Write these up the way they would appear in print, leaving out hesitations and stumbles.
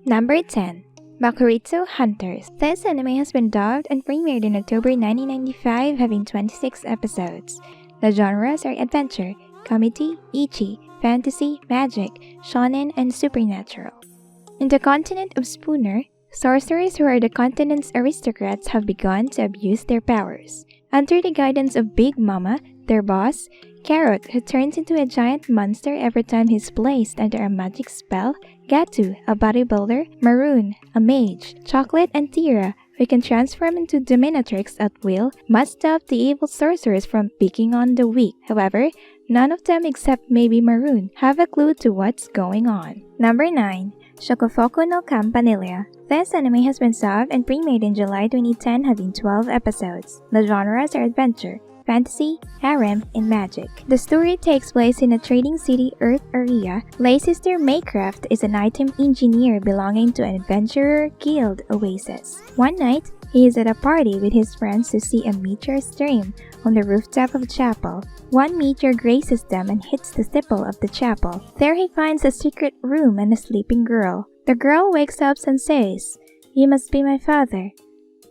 Number 10. Bakuritsu Hunters. This anime has been dubbed and premiered in October 1995, having 26 episodes. The genres are adventure, comedy, ichi, fantasy, magic, shonen, and supernatural. In the continent of Spooner, sorcerers who are the continent's aristocrats have begun to abuse their powers. Under the guidance of Big Mama, their boss, Carrot, who turns into a giant monster every time he's placed under a magic spell, Gatu, a bodybuilder, Maroon, a mage, Chocolate, and Tira, who can transform into dominatrix at will, must stop the evil sorcerers from picking on the weak. However, none of them except maybe Maroon have a clue to what's going on. Number 9. Shokufoku no Campanilla. This anime has been subbed and premiered in July 2010, having 12 episodes. The genres are adventure, fantasy, harem, and magic. The story takes place in a trading city Earth area. Lay sister Maycraft is an item engineer belonging to an adventurer guild Oasis. One night, he is at a party with his friends to see a meteor stream on the rooftop of a chapel. One meteor grazes them and hits the steeple of the chapel. There he finds a secret room and a sleeping girl. The girl wakes up and says, "You must be my father."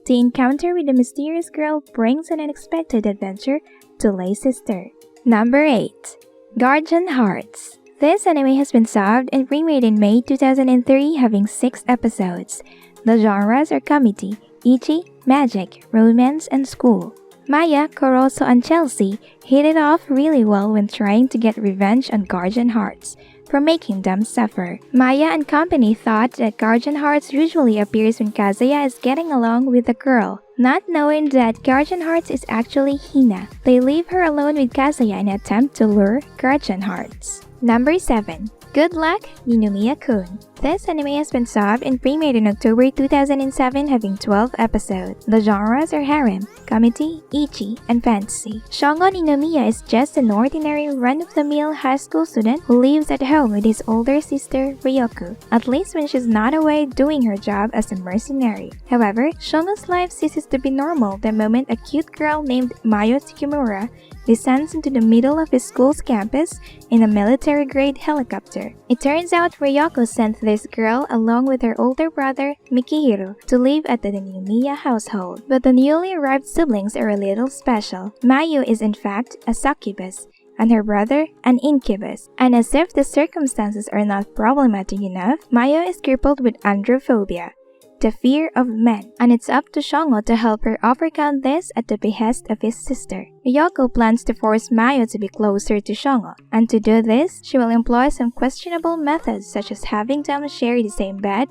The encounter with the mysterious girl brings an unexpected adventure to Lay's sister. Number 8. Guardian Hearts. This anime has been subbed and premiered in May 2003, having 6 episodes. The genres are comedy, ichi, magic, romance, and school. Maya, Corozo, and Chelsea hit it off really well when trying to get revenge on Guardian Hearts for making them suffer. Maya and company thought that Guardian Hearts usually appears when Kazuya is getting along with the girl, not knowing that Guardian Hearts is actually Hina. They leave her alone with Kazuya in an attempt to lure Guardian Hearts. Number 7. Good Luck, Ninomiya-kun. This anime has been subbed and premiered in October 2007, having 12 episodes. The genres are harem, comedy, ichi, and fantasy. Shongo Ninomiya is just an ordinary run-of-the-mill high school student who lives at home with his older sister, Ryoko, at least when she's not away doing her job as a mercenary. However, Shongo's life ceases to be normal the moment a cute girl named Mayo Tsukimura descends into the middle of his school's campus in a military-grade helicopter. It turns out Ryoko sent this girl along with her older brother, Mikihiro, to live at the Ninomiya household. But the newly arrived siblings are a little special. Mayu is in fact a succubus, and her brother an incubus. And as if the circumstances are not problematic enough, Mayu is crippled with androphobia, the fear of men, and it's up to Shongo to help her overcome this at the behest of his sister. Ryoko plans to force Mayo to be closer to Shongo, and to do this, she will employ some questionable methods such as having them share the same bed,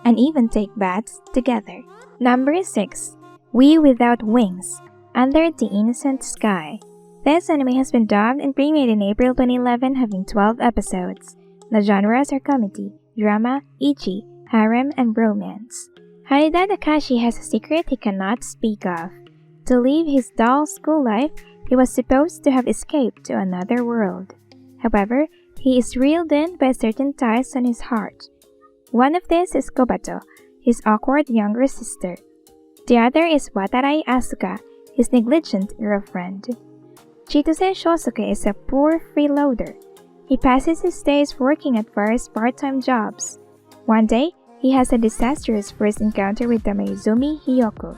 and even take baths together. Number 6. We Without Wings, Under the Innocent Sky. This anime has been dubbed and premiered in April 2011, having 12 episodes. The genres are comedy, drama, ichi, harem, and romance. Haneda Takashi has a secret he cannot speak of. To live his dull school life, he was supposed to have escaped to another world. However, he is reeled in by certain ties on his heart. One of these is Kobato, his awkward younger sister. The other is Watarai Asuka, his negligent girlfriend. Chitose Shosuke is a poor freeloader. He passes his days working at various part-time jobs. One day, he has a disastrous first encounter with Tameizumi Hiyoko.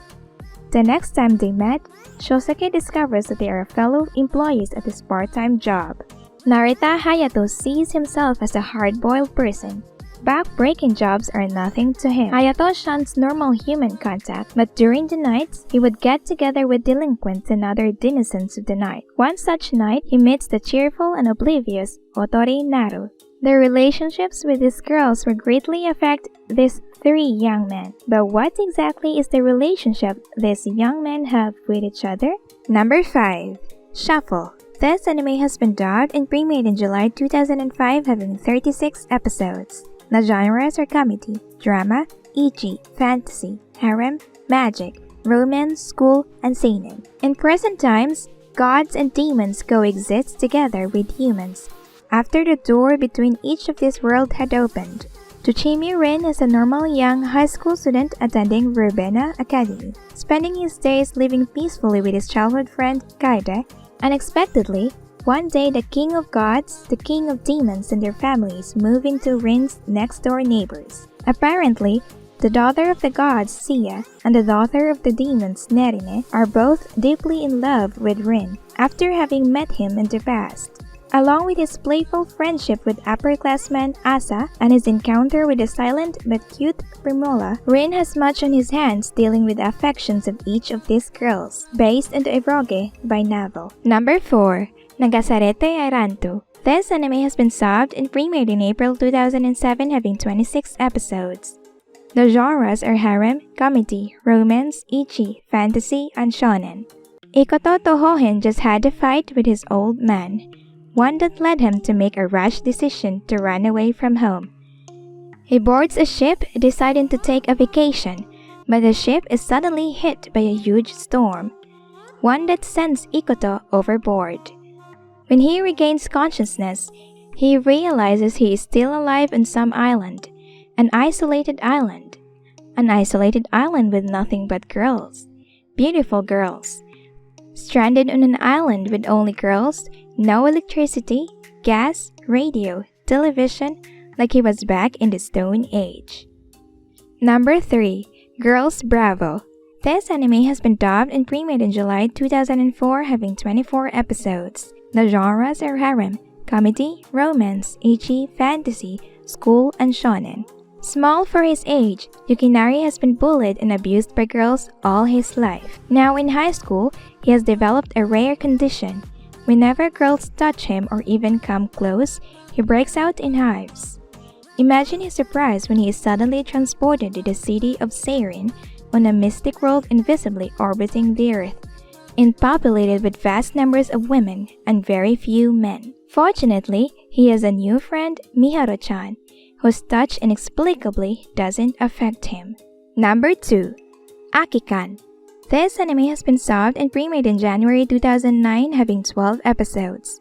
The next time they met, Shosuke discovers that they are fellow employees at his part-time job. Narita Hayato sees himself as a hard-boiled person. Back-breaking jobs are nothing to him. Hayato shuns normal human contact, but during the nights, he would get together with delinquents and other denizens of the night. One such night, he meets the cheerful and oblivious Otori Naru. Their relationships with these girls will greatly affect these 3 young men. But what exactly is the relationship these young men have with each other? Number 5. Shuffle. This anime has been dubbed and premiered in July 2005, having 36 episodes. The genres are comedy, drama, ichi, fantasy, harem, magic, romance, school, and seinen. In present times, gods and demons coexist together with humans. After the door between each of these worlds had opened, Tsuchimi Rin is a normal young high school student attending Verbena Academy, spending his days living peacefully with his childhood friend Kaide. Unexpectedly, one day the king of gods, the king of demons, and their families move into Rin's next-door neighbors. Apparently, the daughter of the gods, Sia, and the daughter of the demons, Nerine, are both deeply in love with Rin after having met him in the past. Along with his playful friendship with upperclassman Asa and his encounter with the silent but cute Primola, Rin has much on his hands dealing with the affections of each of these girls, based on the eroge by novel. Number 4. Nagasarete Arantu. This anime has been subbed and premiered in April 2007, having 26 episodes. The genres are harem, comedy, romance, ichi, fantasy, and shonen. Ikoto Tohohen just had a fight with his old man, one that led him to make a rash decision to run away from home. He boards a ship deciding to take a vacation, but the ship is suddenly hit by a huge storm, one that sends Ikoto overboard. When he regains consciousness, he realizes he is still alive on some island, an isolated island with nothing but girls, beautiful girls. Stranded on an island with only girls, no electricity, gas, radio, television, like he was back in the Stone Age. Number 3. Girls Bravo. This anime has been dubbed and premiered in July 2004, having 24 episodes. The genres are harem, comedy, romance, ichi, fantasy, school, and shonen. Small for his age, Yukinari has been bullied and abused by girls all his life. Now in high school, he has developed a rare condition. Whenever girls touch him or even come close, he breaks out in hives. Imagine his surprise when he is suddenly transported to the city of Seirin on a mystic world invisibly orbiting the Earth, and populated with vast numbers of women and very few men. Fortunately, he has a new friend, Miharu-chan, whose touch inexplicably doesn't affect him. Number 2. Akikan. This anime has been subbed and premiered in January 2009, having 12 episodes.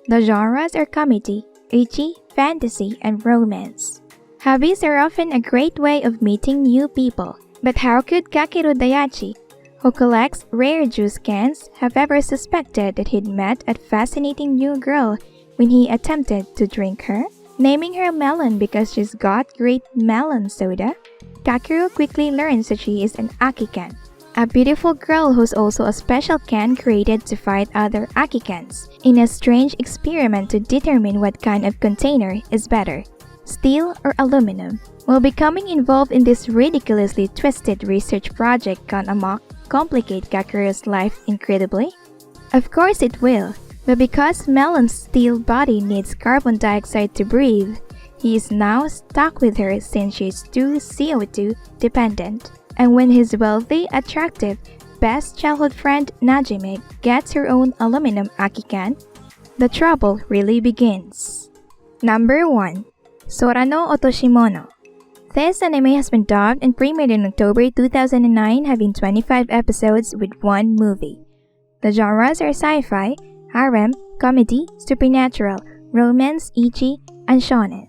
The genres are comedy, ichi, fantasy, and romance. Hobbies are often a great way of meeting new people, but how could Kakeru Dayachi, who collects rare juice cans, have ever suspected that he'd met a fascinating new girl when he attempted to drink her? Naming her Melon because she's got great melon soda, Kakeru quickly learns that she is an Akikan, a beautiful girl who's also a special can created to fight other Akikans, in a strange experiment to determine what kind of container is better, steel or aluminum. Will becoming involved in this ridiculously twisted research project gone amok complicate Kakeru's life incredibly? Of course it will, but because Melon's steel body needs carbon dioxide to breathe, he is now stuck with her since she is too CO2 dependent. And when his wealthy, attractive, best childhood friend Najime gets her own aluminum Akikan, the trouble really begins. Number 1. Sorano Otoshimono. This anime has been dubbed and premiered in October 2009, having 25 episodes with one movie. The genres are sci-fi, harem, comedy, supernatural, romance, ichi, and shonen.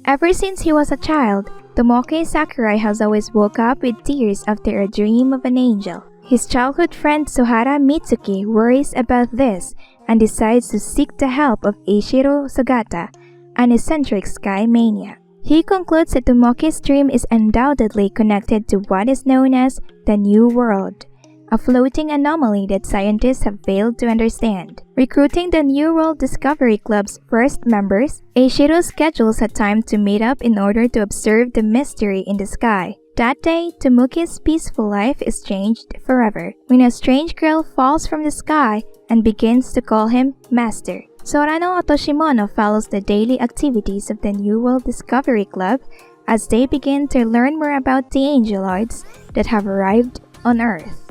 Ever since he was a child, Tomoke Sakurai has always woke up with tears after a dream of an angel. His childhood friend Sohara Mitsuki worries about this and decides to seek the help of Eiichiro Sugata, an eccentric sky maniac. He concludes that Tomoke's dream is undoubtedly connected to what is known as the New World, a floating anomaly that scientists have failed to understand. Recruiting the New World Discovery Club's first members, Eiichiro schedules a time to meet up in order to observe the mystery in the sky. That day, Tomoke's peaceful life is changed forever when a strange girl falls from the sky and begins to call him Master. Sorano Otoshimono follows the daily activities of the New World Discovery Club as they begin to learn more about the angeloids that have arrived on Earth.